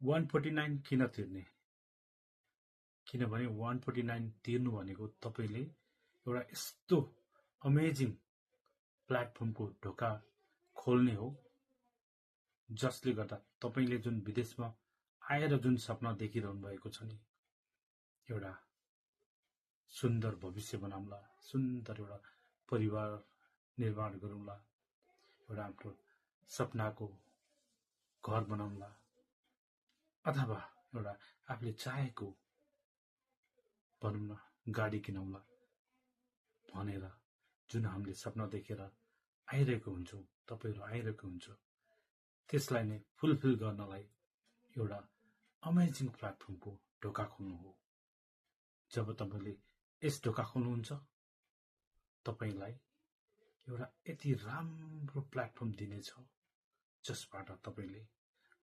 149 किन तिर्ने? किनभने 149 तिर्नु भनेको तपाईले एउटा यस्तो अमेजिङ प्लेटफर्मको ढोका खोल्ने हो जसले गर्दा तपाईले जुन विदेशमा आएर जुन सपना देखिरहनु भएको छ नि, एउटा सुन्दर भविष्य बनाउला, सुन्दर एउटा परिवार निर्माण गरौँला, एउटा हाम्रो सपनाको घर बनाउला, अथवा एउटा आफूले चाहेको भनौँ न गाडी किनौला भनेर जुन हामीले सपना देखेर आइरहेको हुन्छौँ, तपाईहरु आइरहेको हुन्छ, त्यसलाई नै फुलफिल गर्नलाई एउटा अमेजिङ प्लेटफर्मको ढोका खोल्नु हो। जब तपाईले यस ढोका खोल्नुहुन्छ, तपाईलाई एउटा यति राम्रो प्लेटफर्म दिनेछ जसबाट तपाईले